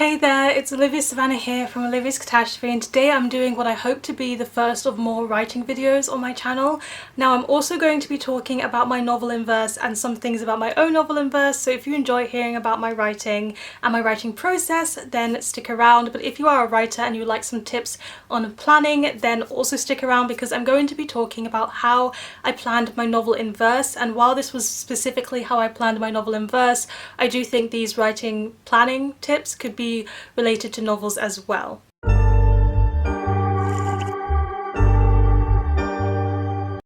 Hey there, it's Olivia-Savannah here from Olivia's Catastrophe, and today I'm doing what I hope to be the first of more writing videos on my channel. Now I'm also going to be talking about my novel in verse and some things about my own novel in verse, so if you enjoy hearing about my writing and my writing process, then stick around. But if you are a writer and you would like some tips on planning, then also stick around because I'm going to be talking about how I planned my novel in verse. And while this was specifically how I planned my novel in verse, I do think these writing planning tips could be related to novels as well.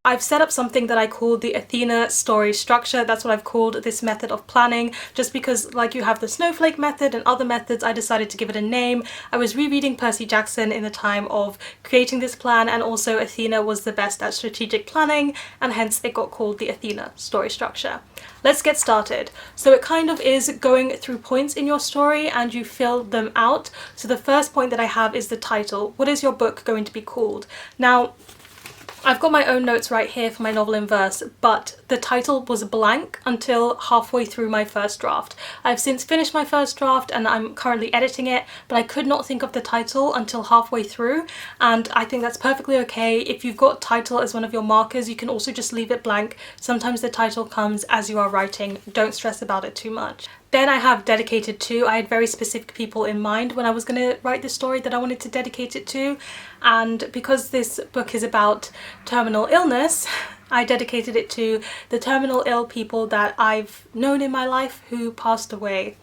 I've set up something that I call the Athena story structure. That's what I've called this method of planning, just because like you have the snowflake method and other methods, I decided to give it a name. I was rereading Percy Jackson in the time of creating this plan, and also Athena was the best at strategic planning, and hence it got called the Athena story structure. Let's get started. So it kind of is going through points in your story and you fill them out. So the first point that I have is the title. What is your book going to be called? Now, I've got my own notes right here for my novel in verse, but the title was blank until halfway through my first draft. I've since finished my first draft and I'm currently editing it, but I could not think of the title until halfway through, and I think that's perfectly okay. If you've got title as one of your markers, you can also just leave it blank. Sometimes the title comes as you are writing. Don't stress about it too much. Then I have dedicated to. I had very specific people in mind when I was going to write the story that I wanted to dedicate it to, and because this book is about terminal illness, I dedicated it to the terminal ill people that I've known in my life who passed away.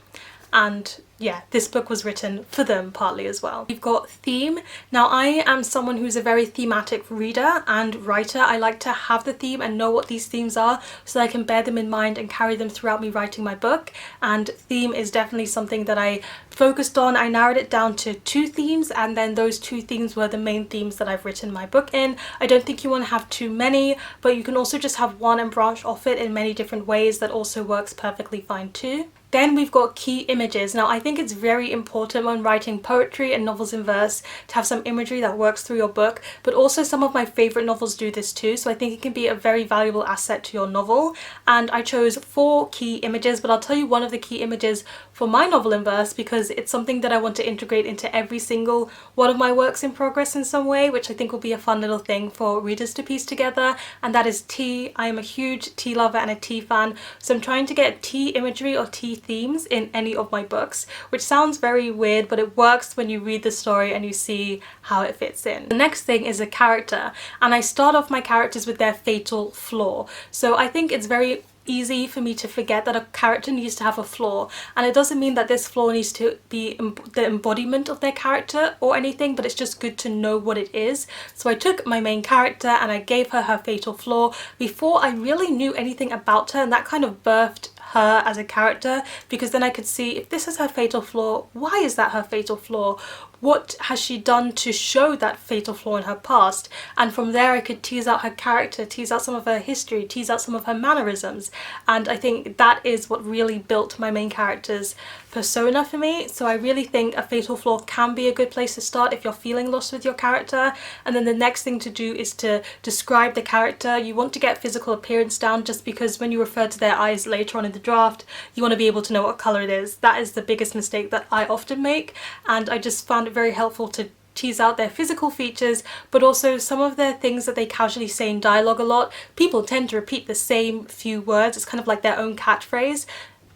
And yeah, this book was written for them partly as well. We've got theme. Now I am someone who's a very thematic reader and writer. I like to have the theme and know what these themes are so that I can bear them in mind and carry them throughout me writing my book. And theme is definitely something that I focused on. I narrowed it down to 2 themes, and then those 2 themes were the main themes that I've written my book in. I don't think you want to have too many, but you can also just have one and branch off it in many different ways. That also works perfectly fine too. Then we've got key images. Now I think it's very important when writing poetry and novels in verse to have some imagery that works through your book, but also some of my favourite novels do this too, so I think it can be a very valuable asset to your novel. And I chose 4 key images, but I'll tell you one of the key images for my novel in verse because it's something that I want to integrate into every single one of my works in progress in some way, which I think will be a fun little thing for readers to piece together, and that is tea. I am a huge tea lover and a tea fan, so I'm trying to get tea imagery or tea themes in any of my books, which sounds very weird, but it works when you read the story and you see how it fits in. The next thing is a character, and I start off my characters with their fatal flaw. So I think it's very easy for me to forget that a character needs to have a flaw, and it doesn't mean that this flaw needs to be the embodiment of their character or anything, but it's just good to know what it is. So I took my main character and I gave her her fatal flaw before I really knew anything about her, and that kind of birthed her as a character, because then I could see if this is her fatal flaw, why is that her fatal flaw? What has she done to show that fatal flaw in her past? And from there I could tease out her character, tease out some of her history, tease out some of her mannerisms. And I think that is what really built my main character's persona for me. So I really think a fatal flaw can be a good place to start if you're feeling lost with your character. And then the next thing to do is to describe the character. You want to get physical appearance down, just because when you refer to their eyes later on in the draft, you want to be able to know what colour it is. That is the biggest mistake that I often make, and I just found it very helpful to tease out their physical features, but also some of their things that they casually say in dialogue a lot. People tend to repeat the same few words. It's kind of like their own catchphrase.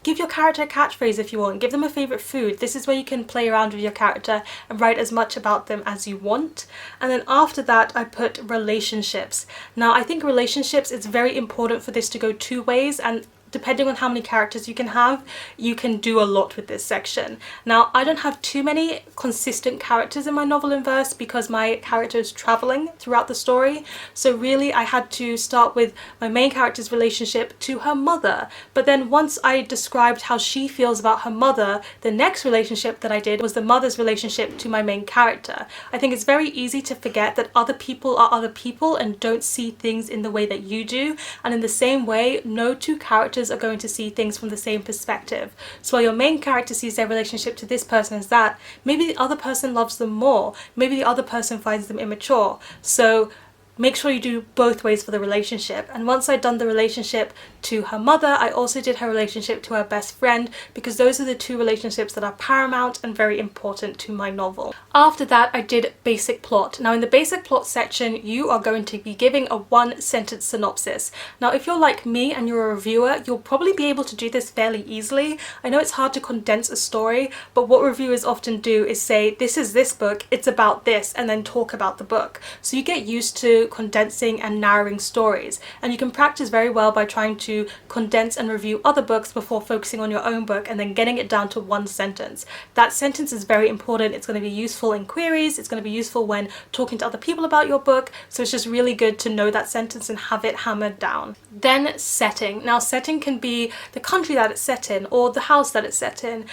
Give your character a catchphrase if you want. Give them a favourite food. This is where you can play around with your character and write as much about them as you want. And then after that I put relationships. Now I think relationships, it's very important for this to go 2 ways, and depending on how many characters you can do a lot with this section. Now I don't have too many consistent characters in my novel in verse because my character is travelling throughout the story, so really I had to start with my main character's relationship to her mother. But then once I described how she feels about her mother, the next relationship that I did was the mother's relationship to my main character. I think it's very easy to forget that other people are other people and don't see things in the way that you do, and in the same way no 2 characters are going to see things from the same perspective. So while your main character sees their relationship to this person as that, maybe the other person loves them more, maybe the other person finds them immature. So make sure you do both ways for the relationship. And once I'd done the relationship to her mother, I also did her relationship to her best friend, because those are the two relationships that are paramount and very important to my novel. After that, I did basic plot. Now in the basic plot section, you are going to be giving a 1-sentence synopsis. Now if you're like me and you're a reviewer, you'll probably be able to do this fairly easily. I know it's hard to condense a story, but what reviewers often do is say, this is this book, it's about this, and then talk about the book. So you get used to condensing and narrowing stories, and you can practice very well by trying to condense and review other books before focusing on your own book and then getting it down to 1 sentence. That sentence is very important. It's going to be useful in queries, it's going to be useful when talking to other people about your book, so it's just really good to know that sentence and have it hammered down. Then setting. Now setting can be the country that it's set in or the house that it's set in.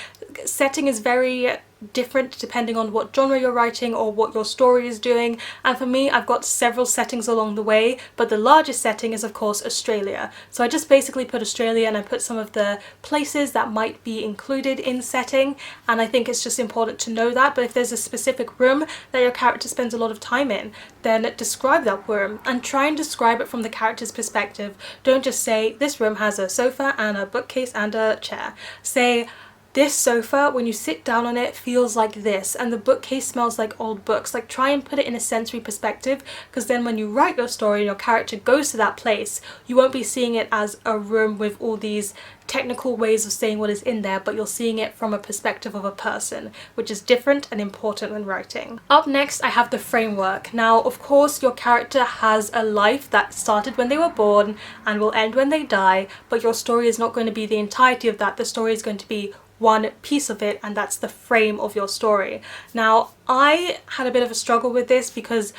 Setting is very different depending on what genre you're writing or what your story is doing, and for me I've got several settings along the way, but the largest setting is of course Australia. So I just basically put Australia and I put some of the places that might be included in setting, and I think it's just important to know that. But if there's a specific room that your character spends a lot of time in, then describe that room and try and describe it from the character's perspective. Don't just say this room has a sofa and a bookcase and a chair. Say, this sofa, when you sit down on it, feels like this, and the bookcase smells like old books. Like, try and put it in a sensory perspective, because then when you write your story and your character goes to that place, you won't be seeing it as a room with all these technical ways of saying what is in there, but you're seeing it from a perspective of a person, which is different and important when writing. Up next, I have the framework. Now, of course, your character has a life that started when they were born and will end when they die, but your story is not going to be the entirety of that. The story is going to be one piece of it, and that's the frame of your story. Now, I had a bit of a struggle with this because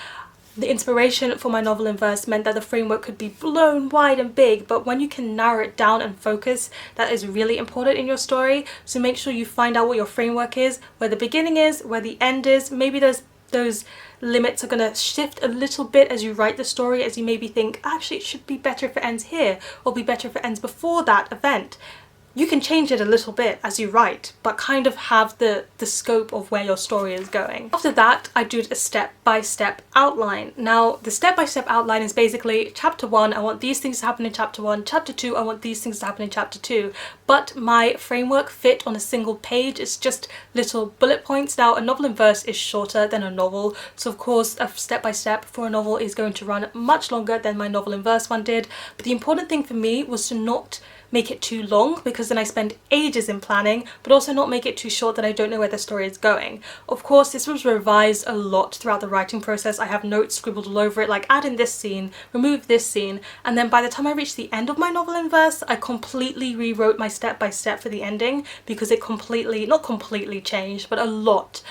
the inspiration for my novel in verse meant that the framework could be blown wide and big, but when you can narrow it down and focus, that is really important in your story. So make sure you find out what your framework is, where the beginning is, where the end is. Maybe those limits are going to shift a little bit as you write the story, as you maybe think, actually it should be better if it ends here, or be better if it ends before that event. You can change it a little bit as you write, but kind of have the scope of where your story is going. After that, I do a step-by-step outline. Now, the step-by-step outline is basically chapter 1, I want these things to happen in chapter 1, chapter 2, I want these things to happen in chapter 2, but my framework fit on a single page. It's just little bullet points. Now, a novel in verse is shorter than a novel, so of course a step-by-step for a novel is going to run much longer than my novel in verse one did, but the important thing for me was to not make it too long, because then I spend ages in planning, but also not make it too short that I don't know where the story is going. Of course, this was revised a lot throughout the writing process. I have notes scribbled all over it, like add in this scene, remove this scene, and then by the time I reached the end of my novel in verse, I completely rewrote my step-by-step for the ending, because it not completely changed, but a lot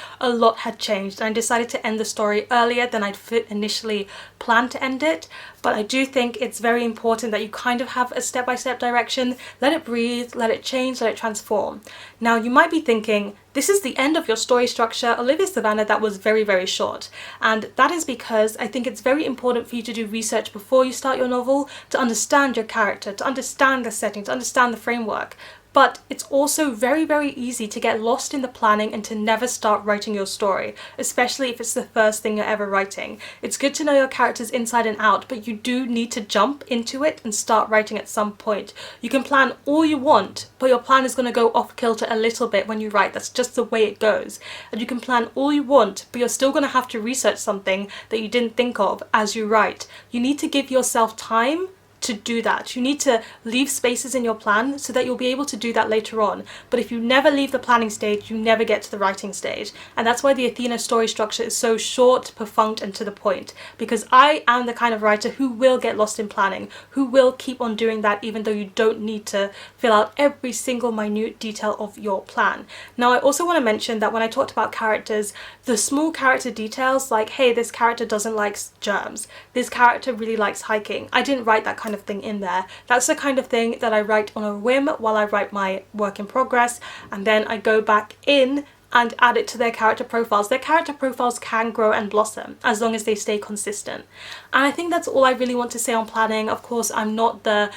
had changed, and I decided to end the story earlier than I'd initially planned to end it. But I do think it's very important that you kind of have a step-by-step direction. Let it breathe, let it change, let it transform. Now, you might be thinking, this is the end of your story structure, Olivia-Savannah, that was very, very short. And that is because I think it's very important for you to do research before you start your novel, to understand your character, to understand the setting, to understand the framework. But it's also very, very easy to get lost in the planning and to never start writing your story, especially if it's the first thing you're ever writing. It's good to know your characters inside and out, but you do need to jump into it and start writing at some point. You can plan all you want, but your plan is going to go off kilter a little bit when you write. That's just the way it goes. And you can plan all you want, but you're still going to have to research something that you didn't think of as you write. You need to give yourself time to do that. You need to leave spaces in your plan so that you'll be able to do that later on. But if you never leave the planning stage, you never get to the writing stage. And that's why the Athena story structure is so short, perfunct, and to the point. Because I am the kind of writer who will get lost in planning, who will keep on doing that even though you don't need to fill out every single minute detail of your plan. Now, I also want to mention that when I talked about characters, the small character details, like, hey, this character doesn't like germs, this character really likes hiking, I didn't write that kind of thing in there. That's the kind of thing that I write on a whim while I write my work in progress, and then I go back in and add it to their character profiles. Their character profiles can grow and blossom as long as they stay consistent. And I think that's all I really want to say on planning. Of course, I'm not the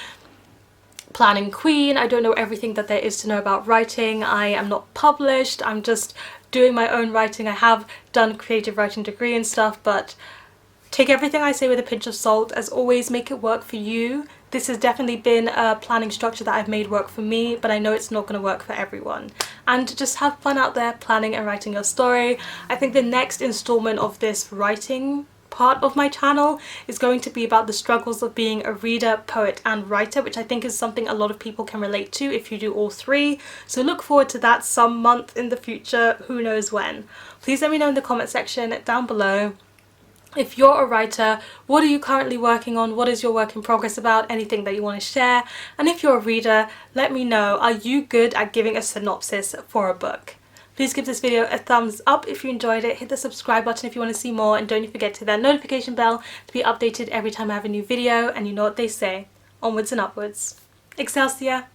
planning queen. I don't know everything that there is to know about writing. I am not published. I'm just doing my own writing. I have done creative writing degree and stuff, but Take everything I say with a pinch of salt. As always, make it work for you. This has definitely been a planning structure that I've made work for me, but I know it's not going to work for everyone. And just have fun out there planning and writing your story. I think the next installment of this writing part of my channel is going to be about the struggles of being a reader, poet and writer, which I think is something a lot of people can relate to if you do all three. So look forward to that some month in the future, who knows when. Please let me know in the comment section down below. If you're a writer, what are you currently working on? What is your work in progress about? Anything that you want to share? And if you're a reader, let me know, are you good at giving a synopsis for a book? Please give this video a thumbs up if you enjoyed it, hit the subscribe button if you want to see more, and don't forget to hit that notification bell to be updated every time I have a new video. And you know what they say, onwards and upwards. Excelsior!